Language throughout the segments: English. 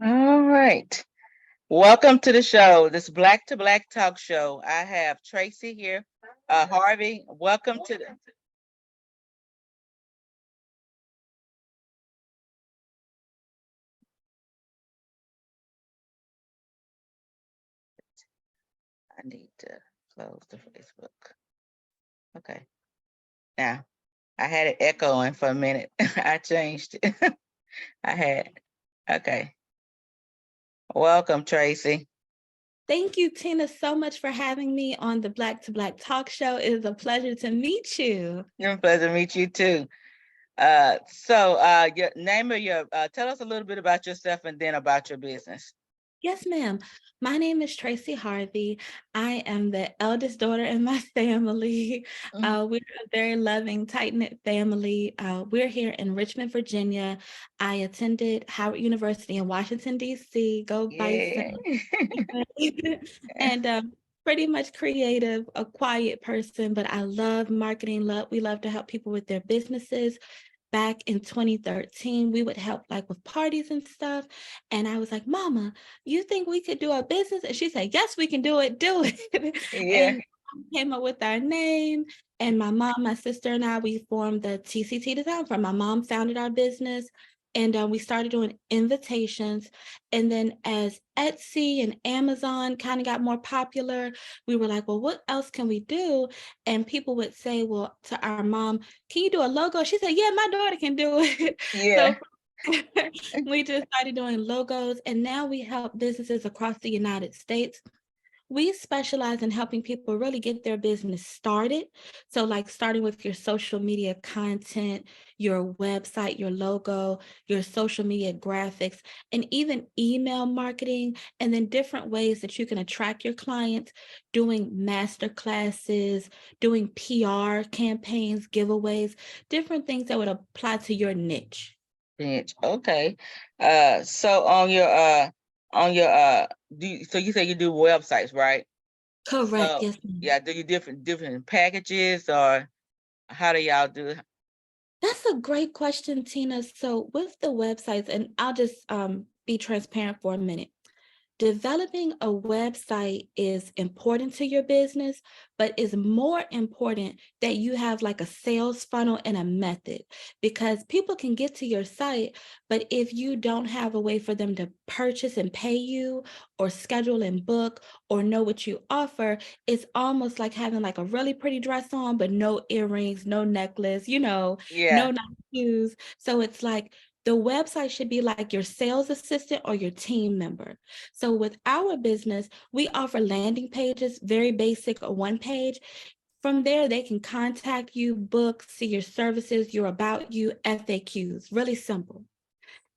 All right. Welcome to the show. This Black to Black Talk Show. I have Tracy here. Harvey, welcome to the. I need to close the Facebook. Okay. Now, I had it echoing for a minute. I changed it. I had. Okay. Welcome, Tracy. Thank you, Tina, so much for having me on the Black to Black Talk Show. It is a pleasure to meet you. It's a pleasure to meet you too. Your name of your tell us a little bit about yourself and then about your business. Yes, ma'am. My name is Tracy Harvey. I am the eldest daughter in my family. Mhm. We're a very loving, tight-knit family. We're here in Richmond, Virginia. I attended Howard University in Washington, D.C. Go Bison. Yeah. and pretty much creative, a quiet person, but I love marketing. We love to help people with their businesses. Back in 2013, we would help like with parties and stuff. And I was like, Mama, you think we could do a business? And she said, Yes, we can do it. Do it. Yeah. And came up with our name. And my mom, my sister, and I, we formed the TCT Design Firm. My mom founded our business, and we started doing invitations. And then as Etsy and Amazon kind of got more popular, we were like, well, what else can we do? And people would say, well, to our mom, can you do a logo? She said, yeah, my daughter can do it. So Yeah. we just started doing logos, and now we help businesses across the United States. We specialize in helping people really get their business started. So, like starting with your social media content, your website, your logo, your social media graphics, and even email marketing, and then different ways that you can attract your clients, doing master classes, doing PR campaigns, giveaways, different things that would apply to your niche. Bench. Okay. So on your so you say you do websites, right? Correct. So Yes, ma'am. yeah, do you different packages or how do y'all do it? That's a great question, Tina. So with the websites, and I'll just be transparent for a minute. Developing a website is important to your business, but it's more important that you have like a sales funnel and a method, because people can get to your site, but if you don't have a way for them to purchase and pay you or schedule and book or know what you offer, it's almost like having like a really pretty dress on, but no earrings, no necklace, Yeah. no nice shoes. So it's like the website should be like your sales assistant or your team member. So with our business, we offer landing pages, very basic, a one page. From there, they can contact you, book, see your services, your about you, FAQs, really simple.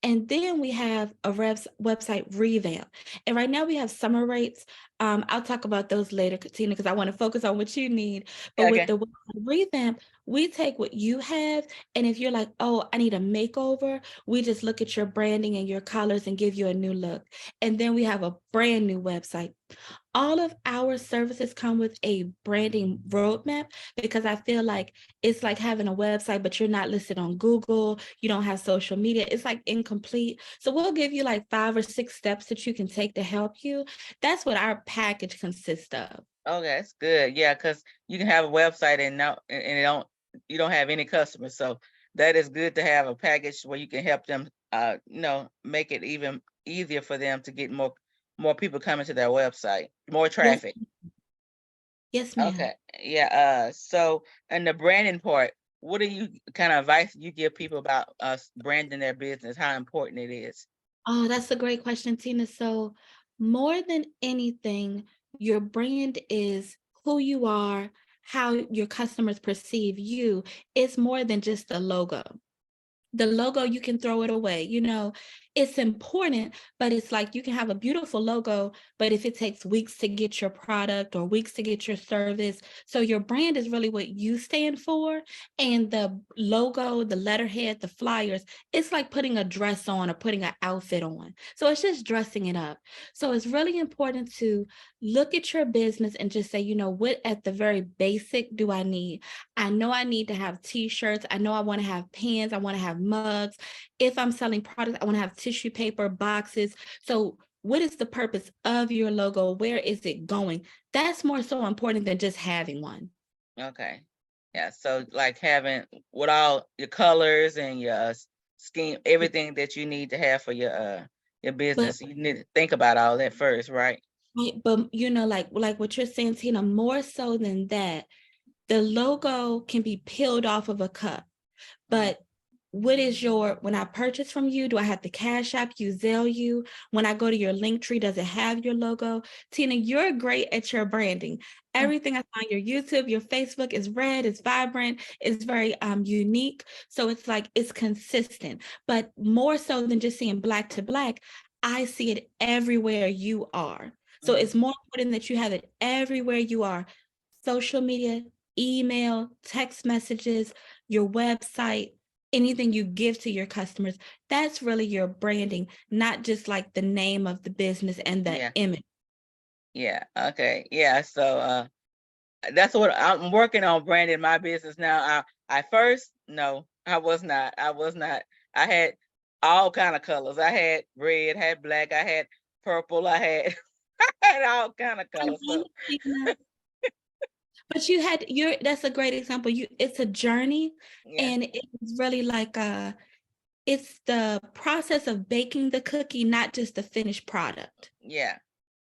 And then we have a website revamp. And right now we have summer rates. I'll talk about those later, Katina, because I want to focus on what you need. But with Okay. the website revamp, we take what you have. And if you're like, oh, I need a makeover, we just look at your branding and your colors and give you a new look. And then we have a brand new website. All of our services come with a branding roadmap, because I feel like it's like having a website, but you're not listed on Google. You don't have social media. It's like incomplete. So we'll give you like 5 or 6 steps that you can take to help you. That's what our package consists of. Okay, that's good. Yeah, because you can have a website and no and it don't you don't have any customers. So that is good to have a package where you can help them make it even easier for them to get more people coming to their website, more Yes, traffic. yes, Okay. ma'am. Yeah. So and the branding part, what do you kind of advice you give people about branding their business, how important it is? Oh, that's a great question, Tina. So, more than anything, your brand is who you are, how your customers perceive you. It's more than just a logo. The logo, you can throw it away. It's important, but it's like you can have a beautiful logo, but if it takes weeks to get your product or weeks to get your service, so your brand is really what you stand for. And the logo, the letterhead, the flyers, it's like putting a dress on or putting an outfit on. So it's just dressing it up. So it's really important to look at your business and just say, what at the very basic do I need? I know I need to have t-shirts. I know I want to have pens. I want to have mugs. If I'm selling products, I want to have tissue paper, boxes. So what is the purpose of your logo? Where is it going? That's more so important than just having one. Okay. Yeah. So like having with all your colors and your scheme, everything that you need to have for your But business, you need to think about all that first, right? right, but you know, like what you're saying, Tina, more so than that, the logo can be peeled off of a cup. Mhm. But what is your, when I purchase from you, do I have to cash app you, Zelle you? When I go to your link tree, does it have your logo? Tina, you're great at your branding. Everything I saw on your YouTube, your Facebook is red, it's vibrant, it's very unique. So it's like it's consistent, but more so than just seeing black to black, I see it everywhere you are. So Mhm. it's more important that you have it everywhere you are. Social media, email, text messages, your website, anything you give to your customers. That's really your branding, not just like the name of the business and the Yeah. image. Yeah. Okay. Yeah. So that's what I'm working on branding my business now. I first no, I was not. I was not. I had all kind of colors. I had red, had black, I had purple, I had I had all kind of I colors. love So it, Tina. But you had your, that's a great example. You, it's a journey, yeah, and it's really like it's the process of baking the cookie, not just the finished product. yeah.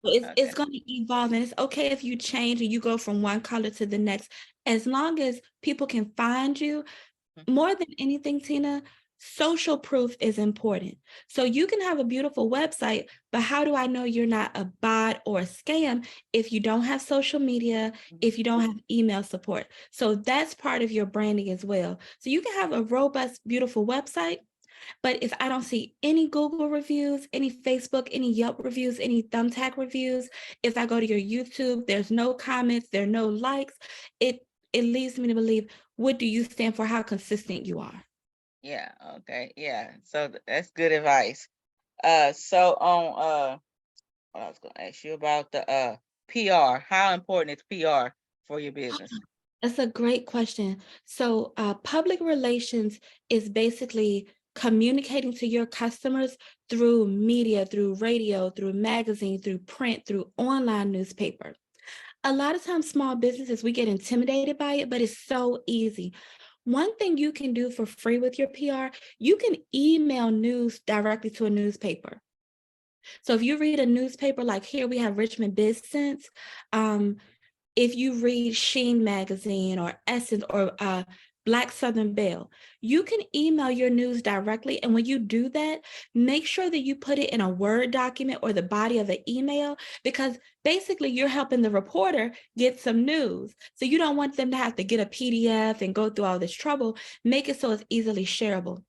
So it's Okay. going to evolve, and it's okay if you change and you go from one color to the next, as long as people can find you. Mhm. More than anything, Tina, social proof is important. So you can have a beautiful website, but how do I know you're not a bot or a scam if you don't have social media, Mhm. if you don't have email support? So that's part of your branding as well. So you can have a robust, beautiful website, but if I don't see any Google reviews, any Facebook, any Yelp reviews, any Thumbtack reviews, if I go to your YouTube, there's no comments, there are no likes, it leads me to believe, what do you stand for? How consistent you are. Yeah, okay. Yeah. So that's good advice. So on what I was gonna ask you about the PR. How important is PR for your business? That's a great question. So, public relations is basically communicating to your customers through media, through radio, through magazine, through print, through online newspaper. A lot of times, small businesses, we get intimidated by it, but it's so easy. One thing you can do for free with your PR, you can email news directly to a newspaper. So if you read a newspaper, like here we have Richmond Biz Sense, um, if you read Sheen Magazine or Essence or Black Southern Belle, you can email your news directly. And when you do that, make sure that you put it in a Word document or the body of the email, because basically you're helping the reporter get some news. So you don't want them to have to get a PDF and go through all this trouble. Make it so it's easily shareable.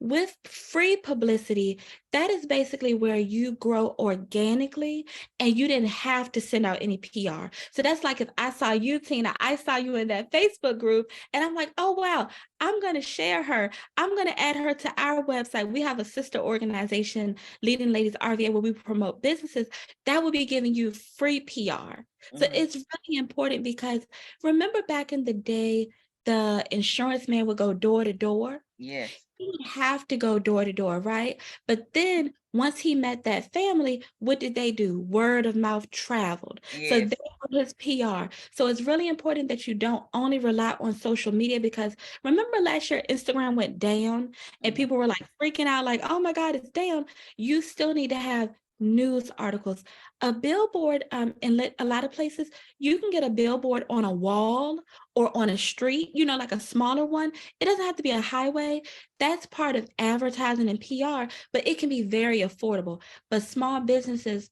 With free publicity, that is basically where you grow organically and you didn't have to send out any PR. So that's like if I saw you, Tina, I saw you in that Facebook group, and I'm like, oh, wow, I'm going to share her. I'm going to add her to our website. We have a sister organization, Leading Ladies RVA, where we promote businesses. That will be giving you free PR. So Hmm. it's really important, because remember back in the day, the insurance man would go door to door. Yes. He would have to go door to door, right? But then once he met that family, what did they do? Word of mouth traveled. So Yes. that was his PR. So it's really important that you don't only rely on social media, because remember last year Instagram went down and Hmm. people were like freaking out, like, oh my God, it's down. You still need to have news articles. A billboard, in a lot of places, you can get a billboard on a wall or on a street, like a smaller one. It doesn't have to be a highway. That's part of advertising and PR, but it can be very affordable. But small businesses,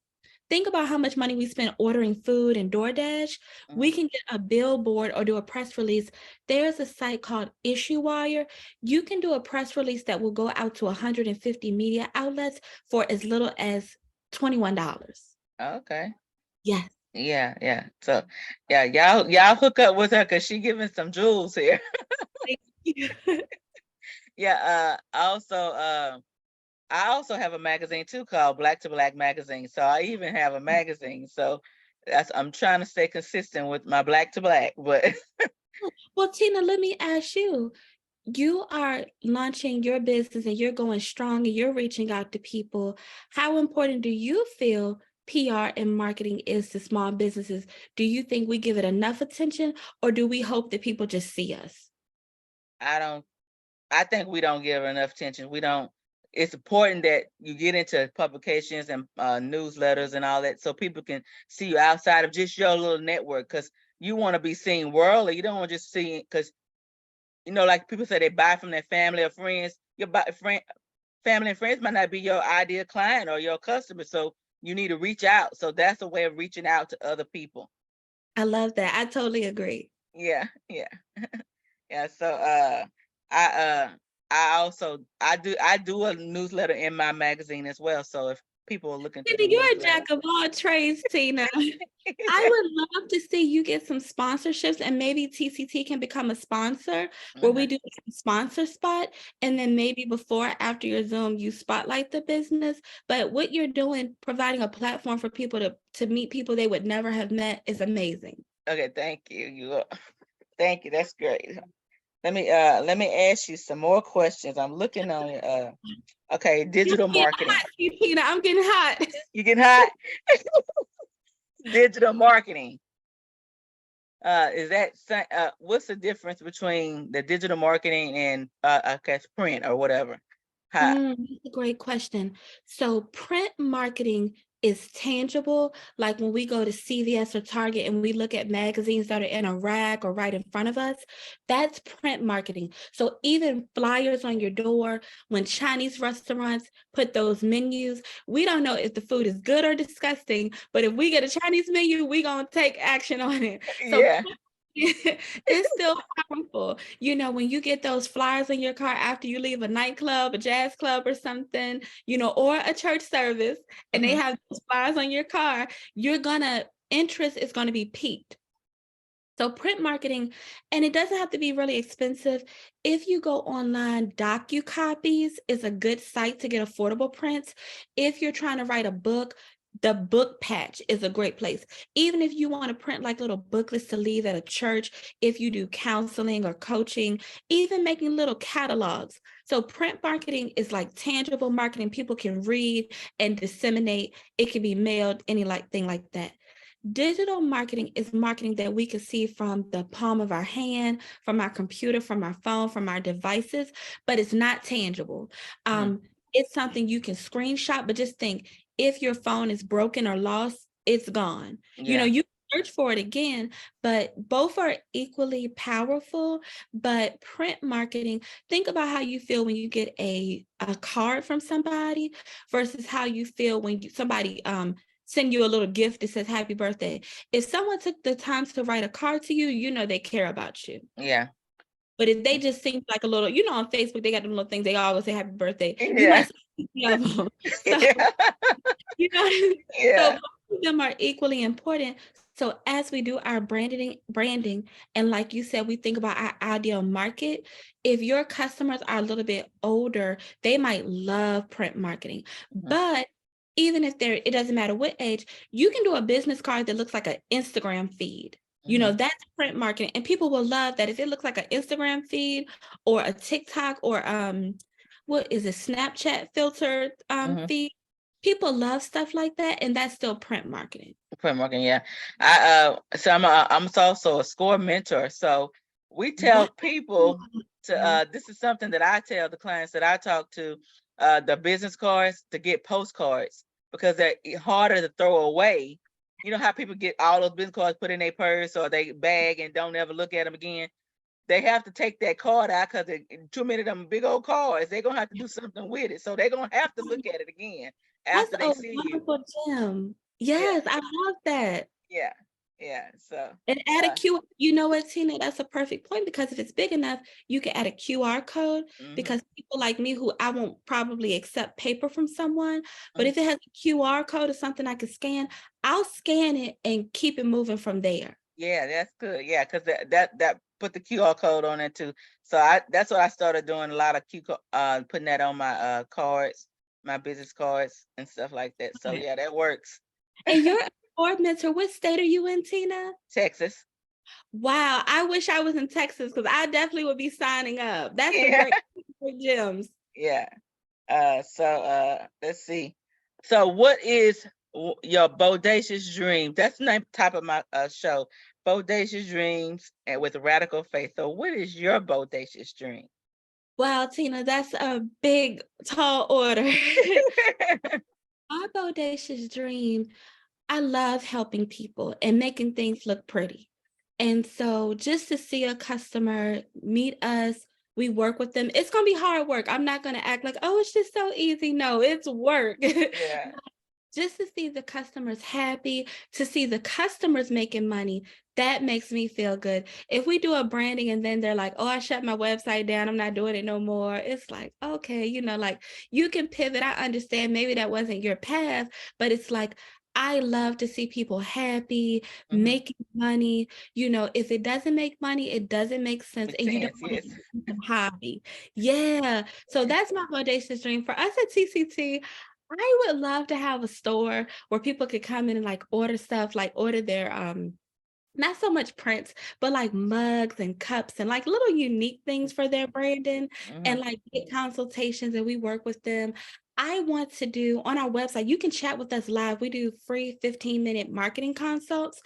think about how much money we spend ordering food and DoorDash. We Hmm. can get a billboard or do a press release. There's a site called IssueWire. You can do a press release that will go out to 150 media outlets for as little as $21. Okay. Yes. Yeah, yeah. So yeah, y'all hook up with her because she giving some jewels here. Thank you. Yeah, I also have a magazine too called Black to Black magazine. So I even have a magazine. So I'm trying to stay consistent with my Black to Black, but Well, Tina, let me ask you. you are launching your business and you're going strong and you're reaching out to people. How important do you feel PR and marketing is to small businesses? Do you think we give it enough attention, or do we hope that people just see us? I don't I think we don't give enough attention. We don't. It's important that you get into publications and newsletters and all that, so people can see you outside of just your little network. Because you want to be seen worldly. You don't want to just see, because like people say they buy from their family or friends. Family and friends might not be your ideal client or your customer, so you need to reach out. So that's a way of reaching out to other people. I love that. I totally agree. Yeah, yeah. Yeah, so I I do a newsletter in my magazine as well. So if people are looking to the Tina, you're a newsletter, jack of all trades, Tina. I would love to see you get some sponsorships, and maybe TCT can become a sponsor where we uh-huh. do a sponsor spot. And then maybe before, after your Zoom, you spotlight the business. But what you're doing, providing a platform for people to meet people they would never have met, is amazing. Okay, thank you. Thank you. That's great. Let me ask you some more questions. I'm looking on your okay, digital Yeah, marketing. Tina, I'm getting hot. You get hot? Digital marketing. Is that what's the difference between the digital marketing and I guess print or whatever? How? That's a great question. So print marketing is tangible. Like when we go to CVS or Target and we look at magazines that are in a rack or right in front of us, that's print marketing. So even flyers on your door, when Chinese restaurants put those menus, we don't know if the food is good or disgusting, but if we get a Chinese menu, we gonna take action on it. So Yeah. it's still powerful. When you get those flyers in your car after you leave a nightclub, a jazz club or something, or a church service, and they Mhm. have those flyers on your car, interest is gonna be piqued. So print marketing, and it doesn't have to be really expensive. If you go online, DocuCopies is a good site to get affordable prints. If you're trying to write a book, the book patch is a great place. Even if you want to print like little booklets to leave at a church, if you do counseling or coaching, even making little catalogs. So print marketing is like tangible marketing people can read and disseminate. It can be mailed, thing like that. Digital marketing is marketing that we can see from the palm of our hand, from our computer, from our phone, from our devices, but it's not tangible. Mhm. It's something you can screenshot, but just think, if your phone is broken or lost, it's gone. Yeah. You search for it again, but both are equally powerful. But print marketing, think about how you feel when you get a card from somebody versus how you feel when somebody send you a little gift that says happy birthday. If someone took the time to write a card to you, they care about you. Yeah. But if they just think like a little, on Facebook, they got them little things, they always say happy birthday. You Yeah. might see 50 of them. So, Yeah. you know, so Yeah. both of them are equally important. So as we do our branding, and like you said, we think about our ideal market. If your customers are a little bit older, they might love print marketing. Mhm. But even if it doesn't matter what age, you can do a business card that looks like an Instagram feed. Mhm. That's print marketing, and people will love that. If it looks like an Instagram feed or a TikTok or what is it, Snapchat filtered Mhm. feed, people love stuff like that, and that's still print marketing. Print marketing, yeah. I'm also a score mentor. So we Wow. tell people this is something that I tell the clients that I talk to, the business cards to get postcards because they're harder to throw away. You know how people get all those business cards put in their purse or they bag and don't ever look at them again. They have to take that card out because too many of them big old cards. They're gonna have to do something with it. So they're gonna have to look at it again That's after they a see you. wonderful gem. Yeah, Yes, I love that. yeah, yeah. So And add a uh Q, you know what, Tina? That's a perfect point, because if it's big enough, you can add a QR code, mhm, because people like me who I won't probably accept paper from someone, but mhm. if it has a QR code or something I can scan, I'll scan it and keep it moving from there. Yeah, that's good. Yeah, because that put the QR code on it too. So that's what I started doing, a lot of putting that on my cards, my business cards and stuff like that. So Okay. yeah, that works. And you're a board mentor. What state are you in, Tina? Texas. Wow, I wish I was in Texas because I definitely would be signing up. That's a Yeah, great gems. yeah. Let's see. So what is your bodacious dream? That's the name type of my show, Bodacious Dreams and with Radical Faith. So what is your bodacious dream? Wow, Tina, that's a big, tall order. My bodacious dream, I love helping people and making things look pretty. And so just to see a customer meet us, we work with them. It's gonna be hard work. I'm not gonna act like, oh, it's just so easy. No, it's work. Yeah. Just to see the customers happy, to see the customers making money, that makes me feel good. If we do a branding and then they're like, oh, I shut my website down, I'm not doing it no more. It's like, okay, like you can pivot. I understand maybe that wasn't your path, but it's like, I love to see people happy, Hmm. making money. If it doesn't make money, it doesn't make sense. Makes And you don't sense. want Yes. to keep a hobby. Yeah. So that's my audacious dream for us at TCT. I would love to have a store where people could come in and like order stuff, like order their not so much prints, but like mugs and cups and like little unique things for their branding and Hmm. like get consultations and we work with them. I want to do on our website, you can chat with us live. We do free 15-minute marketing consults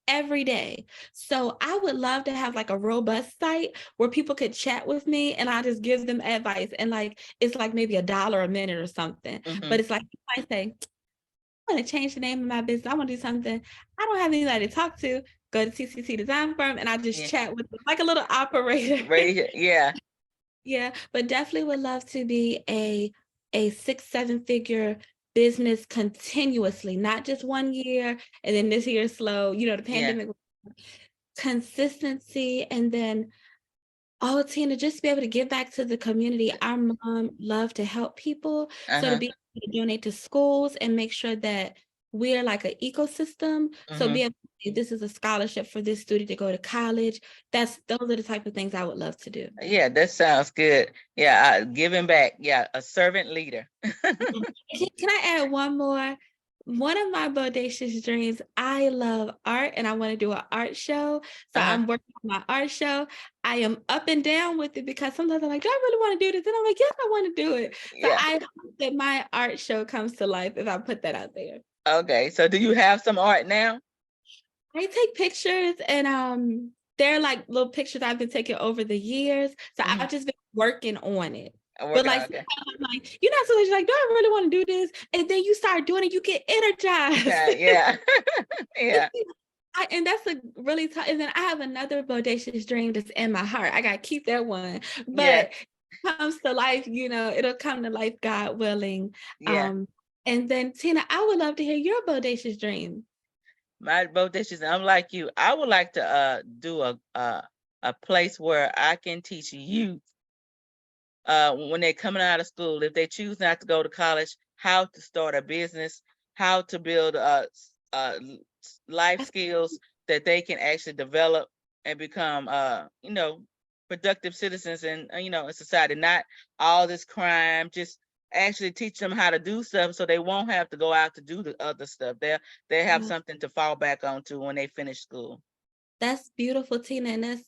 every day. So I would love to have like a robust site where people could chat with me and I just give them advice. And like it's like maybe $1 a minute or something. Hmm. But it's like I say, I want to change the name of my business. I want to do something. I don't have anybody to talk to. Go to TCC Design Firm and I just Yeah. chat with them like a little operator. Right here. Yeah. Yeah, but definitely would love to be a 6, 7 figure business continuously, not just 1 year and then this year slow. The Yeah. pandemic consistency and then Tina, just to be able to give back to the community. Our mom loved to help people. So to Uh-huh. be able to donate to schools and make sure that we're like an ecosystem. So Hmm. be able to say this is a scholarship for this student to go to college. Those are the type of things I would love to do. Yeah, that sounds good. Yeah, giving back. Yeah, a servant leader. Can I add one more? One of my bodacious dreams, I love art and I want to do an art show. So Uh-huh. I'm working on my art show. I am up and down with it because sometimes I'm like, do I really want to do this? And I'm like, yes, I want to do it. So Yeah. I hope that my art show comes to life if I put that out there. Okay. So do you have some art now? I take pictures and they're like little pictures I've been taking over the years. So Hmm. I've just been working on it. I'm But working like on okay. sometimes I'm like, you're not so much like, do I really want to do this? And then you start doing it, you get energized. Yeah. Yeah. And that's a really tough. And then I have another bodacious dream that's in my heart. I gotta keep that one. Yeah. But comes to life, it'll come to life, God willing. Yeah. Um, and then Tina, I would love to hear your bodacious dream. My both dishes. I'm like you. I would like to do a place where I can teach youth when they're coming out of school, if they choose not to go to college, how to start a business, how to build life That's skills that they can actually develop and become, productive citizens in, in society. Not all this crime, just actually teach them how to do stuff so they won't have to go out to do the other stuff. They have something to fall back onto when they finish school. That's beautiful, Tina, and that's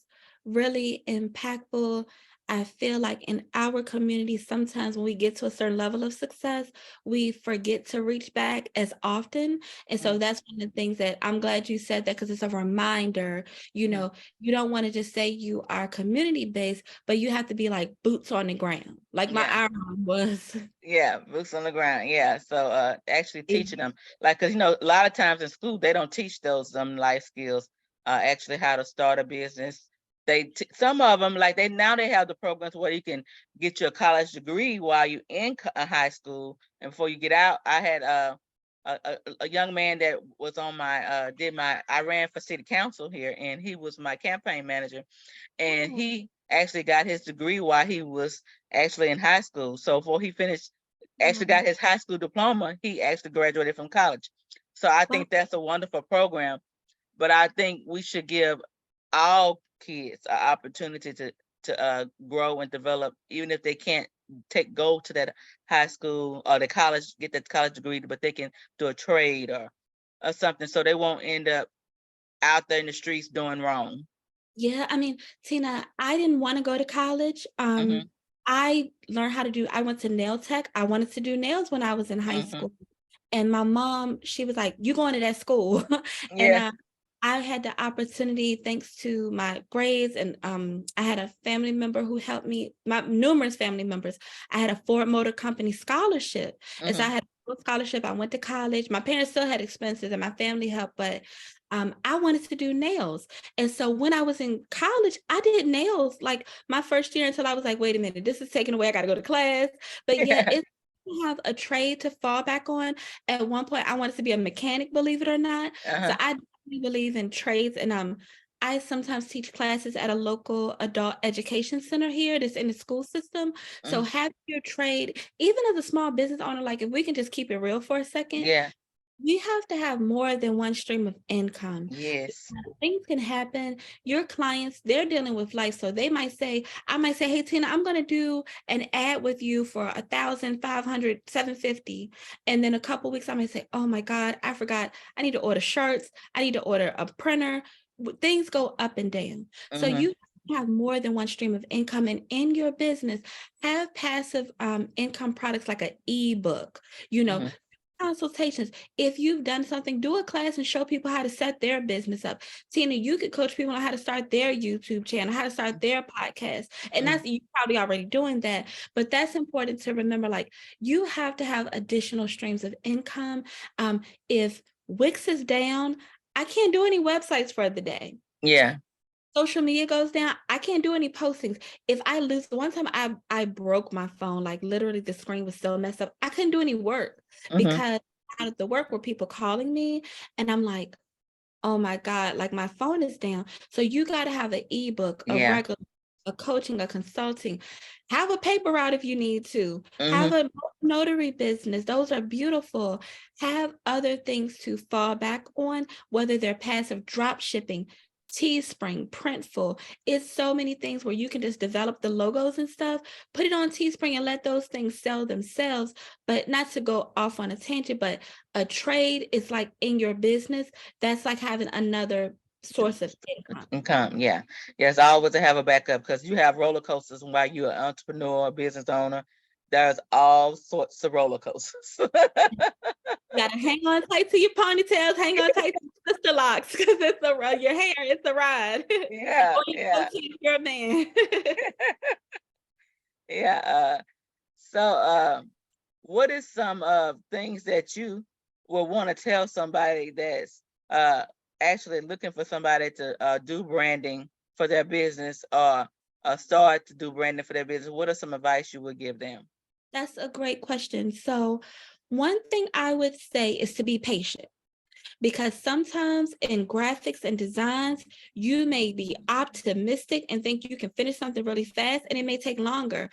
really impactful. I feel like in our community, sometimes when we get to a certain level of success, we forget to reach back as often. And so Mhm. that's one of the things that I'm glad you said that because it's a reminder, Mhm. you don't want to just say you are community based, but you have to be like boots on the ground, like my Yeah. iron was. Yeah, boots on the ground. Yeah. So actually teaching them like cuz a lot of times in school they don't teach those life skills actually how to start a business. Some of them like they have the programs where you can get your college degree while you in high school and before you get out. I had a young man that was on my I ran for city council here and he was my campaign manager and Oh, he actually got his degree while he was actually in high school. So before he finished, actually wow. got his high school diploma, he actually graduated from college. So I Wow. think that's a wonderful program. But I think we should give all kids an opportunity to grow and develop, even if they can't go to that high school or the college, get that college degree, but they can do a trade or something, so they won't end up out there in the streets doing wrong. Yeah, I mean, Tina, I didn't want to go to college. Mhm, I went to nail tech. I wanted to do nails when I was in high mhm. school. And my mom, she was like, "You going to that school?" And Yeah. I had the opportunity thanks to my grades, and I had a family member who helped me, my numerous family members. I had a Ford Motor Company scholarship. And so I Mhm. had a full scholarship. I went to college. My parents still had expenses and my family helped, but I wanted to do nails. And so when I was in college, I did nails like my first year until I was like, wait a minute, this is taken away. I got to go to class. But yeah, Yeah. it's have a trade to fall back on. At one point, I wanted to be a mechanic, believe it or not. So Uh-huh. I definitely believe in trades, and I sometimes teach classes at a local adult education center here that's in the school system. So Mhm. have your trade, even as a small business owner, like if we can just keep it real for a second, Yeah. we have to have more than one stream of income. Yes. Things can happen. Your clients, they're dealing with life. So they might say, I might say, hey, Tina, I'm going to do an ad with you for 1,500, 750. And then a couple weeks, I might say, oh my God, I forgot. I need to order shirts. I need to order a printer. Things go up and down. So Mhm. you have more than one stream of income. And in your business, have passive income products like an ebook, you know, Mhm. consultations. If you've done something, do a class and show people how to set their business up. Tina, you could coach people on how to start their YouTube channel, how to start their podcast. And Mhm. that's, you probably already doing that, but that's important to remember. Like, you have to have additional streams of income. If Wix is down, I can't do any websites for the day. Yeah. Social media goes down, I can't do any postings. If I lose, one time I broke my phone, like literally the screen was so messed up. I couldn't do any work Mhm. because out of the work were people calling me, and I'm like, oh my God, like my phone is down. So you got to have an ebook, a Yeah. regular, a coaching, a consulting, have a paper route if you need to, have Mhm. a notary business. Those are beautiful. Have other things to fall back on, whether they're passive drop shipping, Teespring, Printful. It's so many things where you can just develop the logos and stuff, put it on Teespring and let those things sell themselves. But not to go off on a tangent, but a trade is like in your business, that's like having another source of income. Income. Yeah. Yes. Always to have a backup because you have roller coasters while you're an entrepreneur, business owner. There's all sorts of roller coasters. You gotta hang on tight to your ponytails, hang on tight to your sister locks, because it's a your hair, it's a ride. Yeah. Or you go Yeah. to if you're a man. Yeah. So, what is some things that you will want to tell somebody that's uh, actually looking for somebody to do branding for their business or start to do branding for their business? What are some advice you would give them? That's a great question. So, one thing I would say is to be patient, because sometimes in graphics and designs, you may be optimistic and think you can finish something really fast, and it may take longer.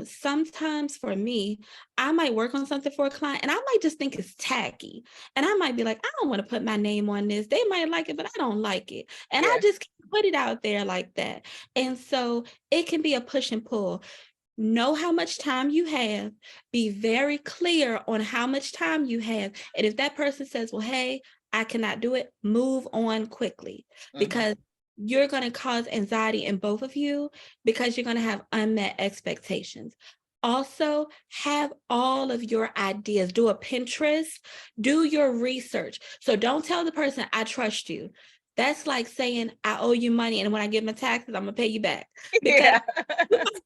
Sometimes for me, I might work on something for a client and I might just think it's tacky. And I might be like, I don't want to put my name on this. They might like it, but I don't like it. And I Yeah. just can't put it out there like that. And so it can be a push and pull. Know how much time you have, be very clear on how much time you have. And if that person says, well, hey, I cannot do it, move on quickly, Hmm. because you're going to cause anxiety in both of you, because you're going to have unmet expectations. Also, have all of your ideas, do a Pinterest, do your research. So don't tell the person, I trust you. That's like saying, I owe you money, and when I get my taxes, I'm going to pay you back. Because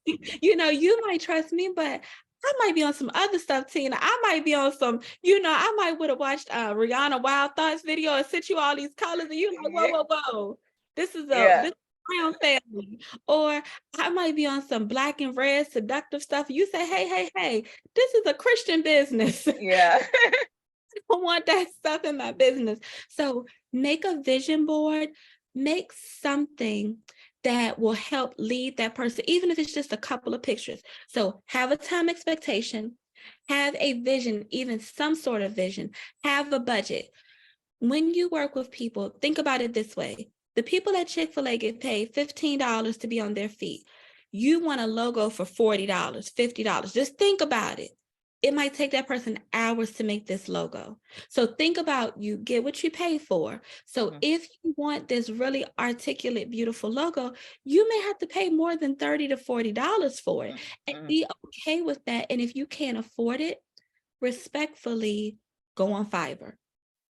Yeah. you might trust me, but I might be on some other stuff, Tina. I might be on some, I might would have watched Rihanna Wild Thoughts video and sent you all these colors, and you like, whoa, Yeah. whoa, whoa. Yeah. This brown family. Or I might be on some black and red seductive stuff. You say, hey, hey, hey, this is a Christian business. Yeah. Don't want that stuff in my business. So make a vision board, make something that will help lead that person, even if it's just a couple of pictures. So have a time expectation, have a vision, even some sort of vision, have a budget. When you work with people, think about it this way. The people at Chick-fil-A get paid $15 to be on their feet. You want a logo for $40, $50. Just think about it. it might take that person hours to make this logo. So think about, you get what you pay for. So Mhm. if you want this really articulate, beautiful logo, you may have to pay more than $30 to $40 for it, Mm, and mm, be okay with that. And if you can't afford it, respectfully go on Fiverr.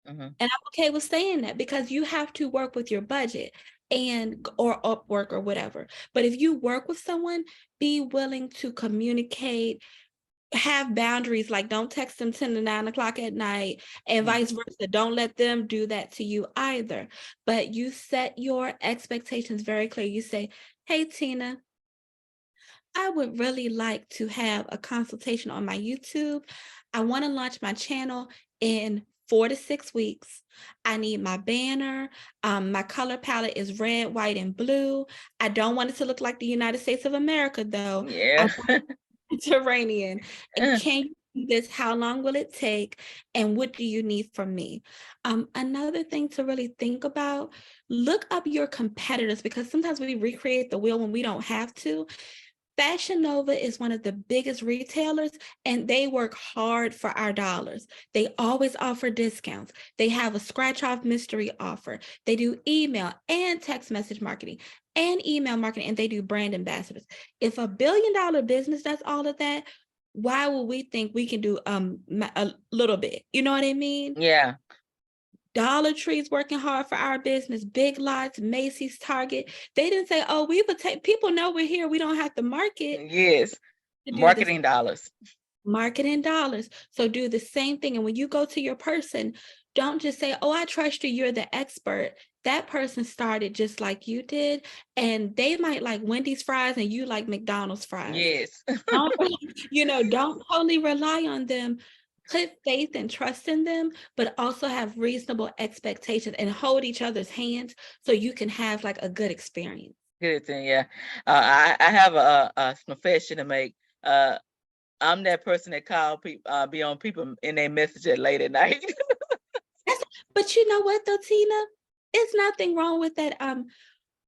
mhm. And I'm okay with saying that, because you have to work with your budget, and or Upwork or whatever. But if you work with someone, be willing to communicate, have boundaries, like don't text them 10 to 9 o'clock at night, and Mm. vice versa. Don't let them do that to you either. But you set your expectations very clear. You say, hey, Tina, I would really like to have a consultation on my YouTube. I want to launch my channel in 4 to 6 weeks. I need my banner. My color palette is red, white, and blue. I don't want it to look like the United States of America, though. I Yeah. Mediterranean. And Uh, can you do this? How long will it take? And what do you need from me? Another thing to really think about, look up your competitors, because sometimes we recreate the wheel when we don't have to. Fashion Nova is one of the biggest retailers, and they work hard for our dollars. They always offer discounts. They have a scratch off mystery offer. They do email and text message marketing and email marketing, and they do brand ambassadors. If $1 billion business does all of that, why would we think we can do a little bit? You know what I mean? yeah. Dollar Tree's working hard for our business, Big Lots, Macy's, Target. They didn't say, oh, we would take, people know we're here. We don't have to market Yes. to do this. Marketing dollars. Marketing dollars. So do the same thing. And when you go to your person, don't just say, oh, I trust you, you're the expert. That person started just like you did, and they might like Wendy's fries and you like McDonald's fries. Yes. Don't, don't totally rely on them. Put faith and trust in them, but also have reasonable expectations and hold each other's hands so you can have like a good experience. Good thing, yeah. I have a confession to make. Uh, I'm that person that call people, be on people in their messages late at night. But you know what though, Tina? It's nothing wrong with that.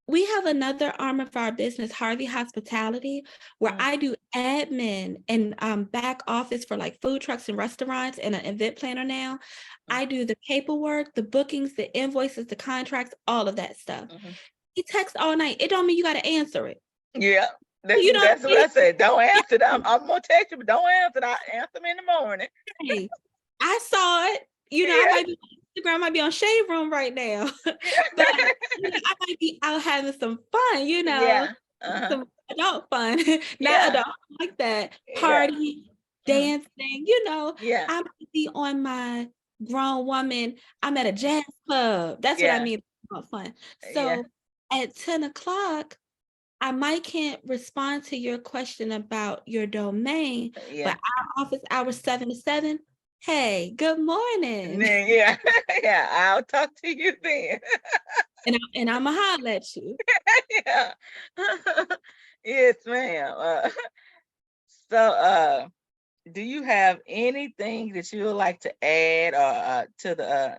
We have another arm of our business, Harvey Hospitality, where Mm, I do admin and back office for like food trucks and restaurants, and an event planner now. mm, I do the paperwork, the bookings, the invoices, the contracts, all of that stuff. mhm. He texts all night. It don't mean you got to answer it. Yeah, You know what that's I what I said. Don't answer that. mean? I'm gonna text you, but don't answer that. Answer me in the morning. Hey, I saw it. I Yeah, might be on Instagram, I might be on Shade Room right now, but yeah, I might be out having some fun, yeah. Uh-huh. some adult fun, not Yeah, adult like that, yeah. party, Mhm. dancing. Yeah, I might be on my grown woman. I'm at a jazz club. That's what I yeah, mean about fun. yeah, So at 10 o'clock, I might can't respond to your question about your domain, but yeah. our office hours 7 to 7. Hey, good And morning. then yeah, yeah. I'll talk to you then. And I'ma holler at you. Yeah. Yes, ma'am. So, do you have anything that you would like to add or to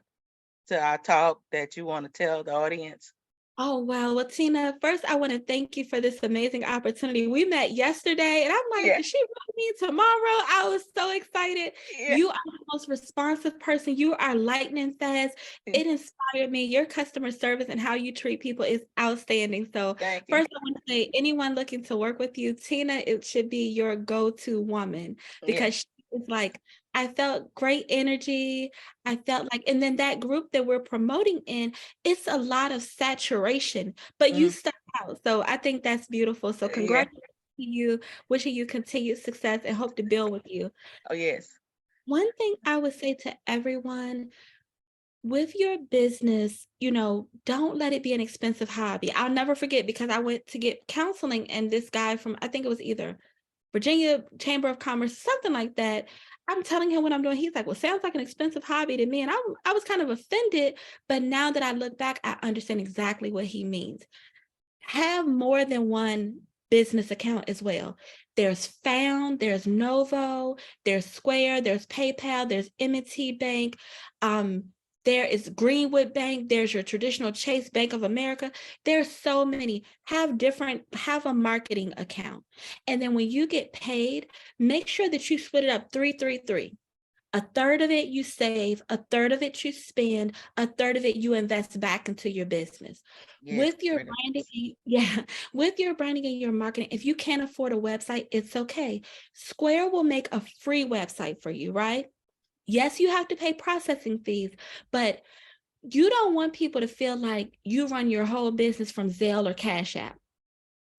our talk that you want to tell the audience? Oh, wow. Well, Tina, first, I want to thank you for this amazing opportunity. We met yesterday, and I'm like, Yeah, is she really mean tomorrow? I was so excited. yeah. You are the most responsive person. You are lightning fast. Mm, It inspired me. Your customer service and how you treat people is outstanding. So, thank you. first, I want to say, anyone looking to work with you, Tina, it should be your go-to woman, Yeah. because she is like, I felt great energy. I felt like, and then that group that we're promoting in, it's a lot of saturation, but you Mm, stuck out. So I think that's beautiful. So yeah. congratulations to you, wishing you continued success and hope to build with you. Oh, yes. One thing I would say to everyone with your business, don't let it be an expensive hobby. I'll never forget, because I went to get counseling, and this guy from, I think it was either Virginia Chamber of Commerce, something like that. I'm telling him what I'm doing. He's like, well, sounds like an expensive hobby to me. And I was kind of offended. But now that I look back, I understand exactly what he means. Have more than one business account as well. There's Found, there's Novo, there's Square, there's PayPal, there's M&T Bank. Um, There is Greenwood Bank. There's your traditional Chase Bank of America. There's so many. Have a marketing account. And then when you get paid, make sure that you split it up 3-3-3. A third of it you save, a third of it you spend, a third of it you invest back into your business. Yes, With your great branding, advice. yeah, with your branding and your marketing, if you can't afford a website, it's okay. Square will make a free website for you, right? Yes, you have to pay processing fees, but you don't want people to feel like you run your whole business from Zelle or Cash App.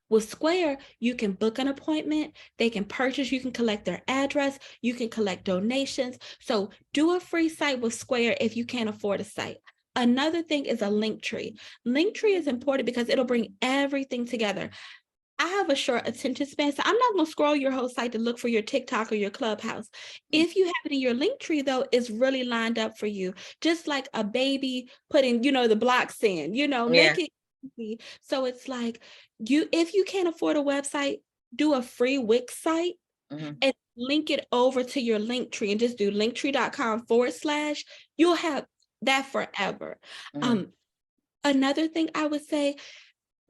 With Square, you can book an appointment, they can purchase, you can collect their address, you can collect donations. So do a free site with Square if you can't afford a site. Another thing is a link tree. Link tree is important because it'll bring everything together. I have a short attention span, so I'm not going to scroll your whole site to look for your TikTok or your Clubhouse. If you have it in your link tree, though, it's really lined up for you. Just like a baby putting, the blocks in, make Yeah. it easy. So it's like if you can't afford a website, do a free Wix site Hmm. and link it over to your link tree and just do linktree.com/. You'll have that forever. Hmm. Um, Another thing I would say,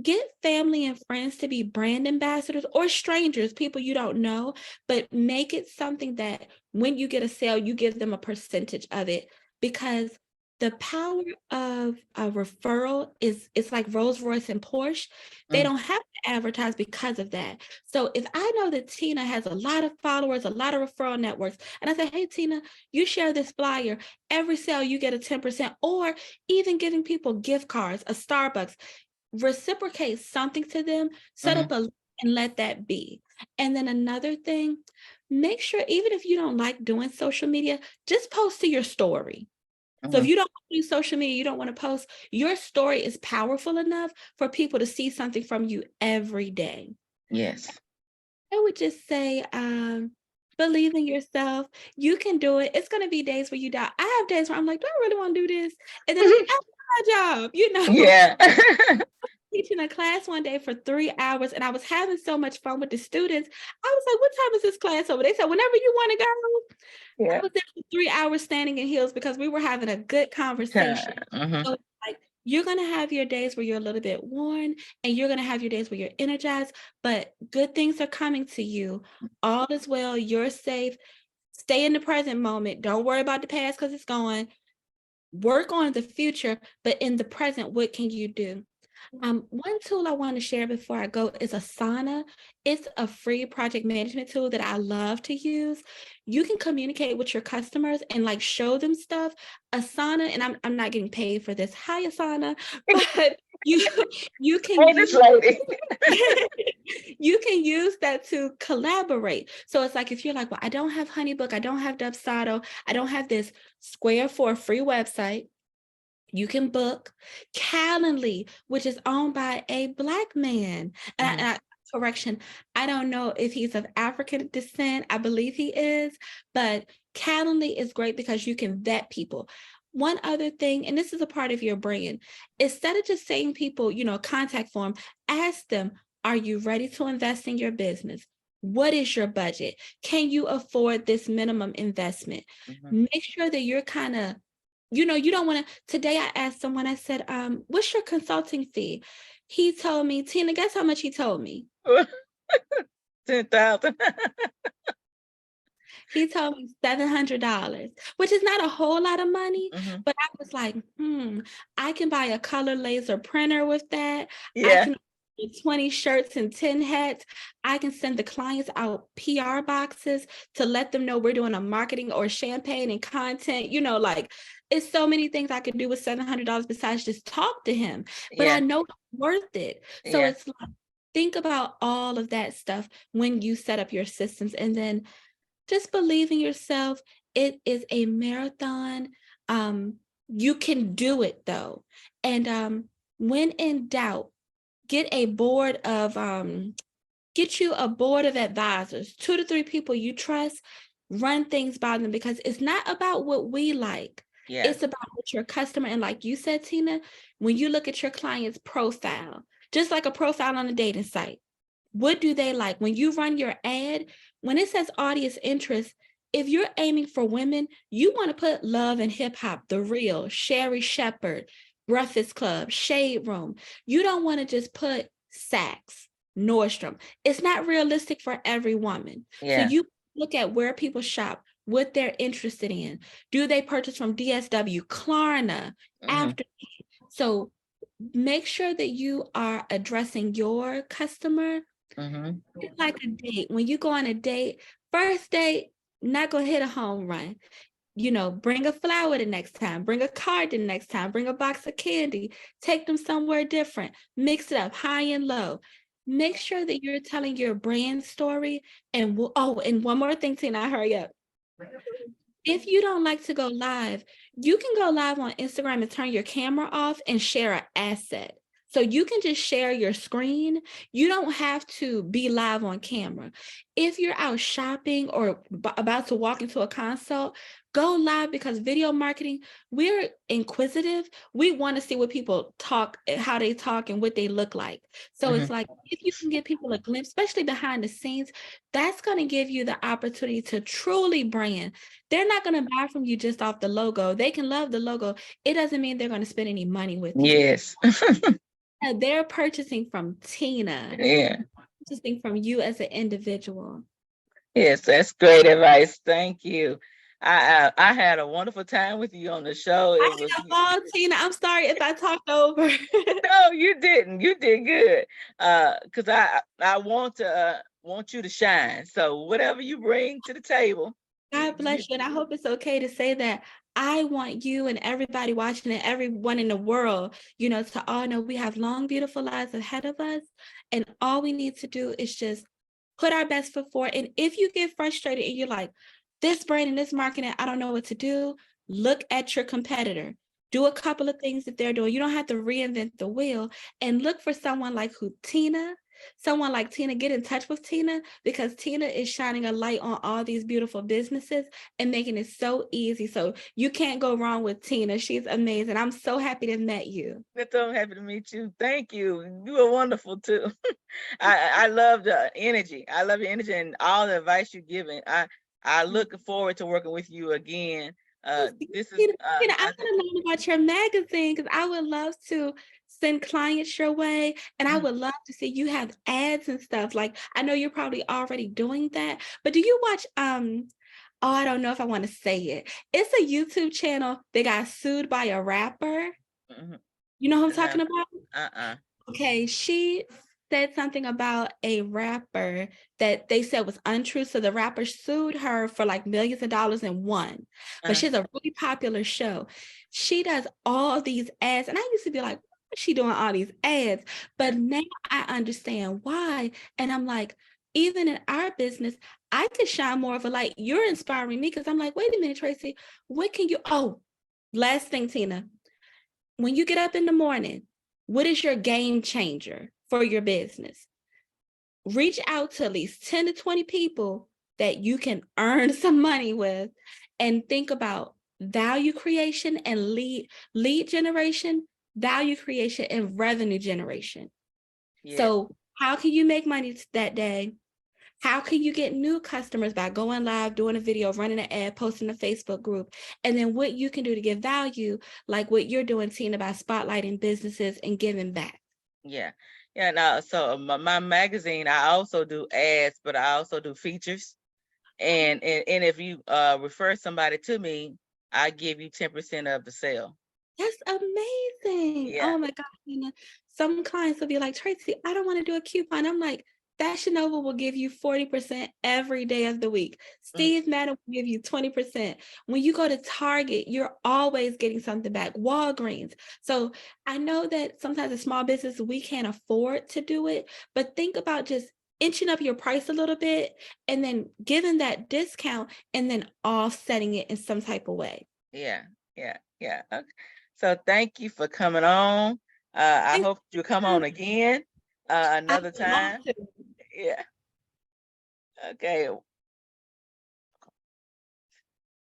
get family and friends to be brand ambassadors or strangers, people you don't know, but make it something that when you get a sale, you give them a percentage of it, because the power of a referral is it's like Rolls Royce and Porsche. They Hmm. don't have to advertise because of that. So if I know that Tina has a lot of followers, a lot of referral networks, and I say, hey, Tina, you share this flyer, every sale you get a 10%, or even giving people gift cards, a Starbucks, reciprocate something to them, set Hmm. up a and let that be. And then another thing, make sure even if you don't like doing social media, just post to your story. So if Hmm. you don't do social media, you don't want to post, your story is powerful enough for people to see something from you every day. Yes. I would just say, believe in yourself. You can do it. It's going to be days where you doubt. I have days where I'm like, do I really want to do this? And then I have my job, Yeah. teaching a class one day for 3 hours, and I was having so much fun with the students. I was like, what time is this class over? They said, whenever you want to go. I Yeah. was there for 3 hours standing in heels because we were having a good conversation. Hmm. So like, you're gonna have your days where you're a little bit worn, and you're gonna have your days where you're energized, but good things are coming to you. All is well, you're safe. Stay in the present moment. Don't worry about the past because it's gone. Work on the future, but in the present, what can you do? One tool I want to share before I go is Asana. It's a free project management tool that I love to use. You can communicate with your customers and like show them stuff. Asana, and I'm not getting paid for this. Hi, Asana, but you you can Hey, this use lady. you can use that to collaborate. So it's like if you're like, well, I don't have HoneyBook, I don't have Dubsado, I don't have this. Square for a free website. You can book Calendly, which is owned by a Black man. Hmm. Correction, I don't know if he's of African descent. I believe he is, but Calendly is great because you can vet people. One other thing, and this is a part of your brand, instead of just saying people, contact form, ask them, are you ready to invest in your business? What is your budget? Can you afford this minimum investment? Hmm. Make sure that you're kind of, you don't want to. Today I asked someone, I said, what's your consulting fee? He told me, Tina, guess how much he told me? 10,000. He told me $700, which is not a whole lot of money, Hmm. but I was like, I can buy a color laser printer with that. I Yeah. can order 20 shirts and 10 hats. I can send the clients out PR boxes to let them know we're doing a marketing or champagne and content, like it's so many things I could do with $700 besides just talk to him, but I Yeah. know it's worth it. So Yeah. it's like, think about all of that stuff when you set up your systems, and then just believe in yourself. It is a marathon. Um, you can do it though. And when in doubt, get a board of get you a board of advisors, 2 to 3 people you trust, run things by them, because it's not about what we like. Yeah. It's about what your customer, and like you said, Tina, when you look at your client's profile, just like a profile on a dating site, what do they like? When you run your ad, when it says audience interest, if you're aiming for women, you want to put Love and Hip Hop, The Real, Sherry Shepherd, Breakfast Club, Shade Room. You don't want to just put Saks, Nordstrom. It's not realistic for every woman. So Yeah. you look at where people shop, what they're interested in. Do they purchase from DSW, Klarna, Hmm. After? So make sure that you are addressing your customer. Hmm. It's like a date. When you go on a date, first date, not gonna hit a home run. Bring a flower the next time, bring a card the next time, bring a box of candy, take them somewhere different, mix it up, high and low. Make sure that you're telling your brand story. And and one more thing, Tina, hurry up. If you don't like to go live, you can go live on Instagram and turn your camera off and share an asset. So you can just share your screen. You don't have to be live on camera. If you're out shopping or about to walk into a consult, go live, because video marketing, we're inquisitive. We want to see what people talk, how they talk, and what they look like. So Hmm. it's like, if you can give people a glimpse, especially behind the scenes, that's going to give you the opportunity to truly brand. They're not going to buy from you just off the logo. They can love the logo. It doesn't mean they're going to spend any money with you. Yes. They're purchasing from Tina, Yeah. purchasing from you as an individual. Yes, that's great advice. Thank you. I had a wonderful time with you on the show. I It was had a ball, Tina. I'm sorry if I talked over. no, you didn't. You did good. Because I want you to shine. So whatever you bring to the table, God you, bless you. And I hope it's okay to say that I want you and everybody watching and everyone in the world, to all know we have long, beautiful lives ahead of us. And all we need to do is just put our best foot forward. And if you get frustrated and you're like, this brand and this marketing, I don't know what to do, look at your competitor. Do a couple of things that they're doing. You don't have to reinvent the wheel, and look for someone like someone like Tina. Get in touch with Tina, because Tina is shining a light on all these beautiful businesses and making it so easy. So you can't go wrong with Tina. She's amazing. I'm so happy to have met you. I'm so happy to meet you. Thank you. You are wonderful too. I love the energy. I love your energy and all the advice you're giving. I look forward to working with you again. This is Tina, I I want to learn about your magazine, because I would love to send clients your way, and I think would love to see you have ads and stuff. Like, I know you're probably already doing that, but do you watch oh, I don't know if I want to say it. It's a YouTube channel that got sued by a rapper. mhm. You know who I'm No. talking about? Uh-uh. Okay, she said something about a rapper that they said was untrue. So the rapper sued her for like millions of dollars and won. But Uh, she has a really popular show. She does all these ads. And I used to be like, why is she doing all these ads? But now I understand why. And I'm like, even in our business, I could shine more of a light. You're inspiring me, because I'm like, wait a minute, Tracy, what can you? Oh, last thing, Tina, when you get up in the morning, what is your game changer for your business? Reach out to at least 10 to 20 people that you can earn some money with, and think about value creation and lead generation, value creation and revenue generation. yes. So how can you make money that day? How can you get new customers? By going live, doing a video, running an ad, posting a Facebook group, and then what you can do to give value, like what you're doing, Tina, by spotlighting businesses and giving back. Yeah. Yeah. Now, so my magazine, I also do ads, but I also do features. And if you refer somebody to me, I give you 10% of the sale. That's amazing. Yeah. Oh my God, Tina. Some clients will be like, Tracy, I don't want to do a coupon. I'm like, Fashion Nova will give you 40% every day of the week. Mm, Steve Madden will give you 20%. When you go to Target, you're always getting something back. Walgreens. So I know that sometimes a small business, we can't afford to do it, but think about just inching up your price a little bit and then giving that discount and then offsetting it in some type of way. yeah. Yeah. Yeah. Okay. So thank you for coming on. I Thanks. hope you come on again I another would love time. to. Yeah. Okay.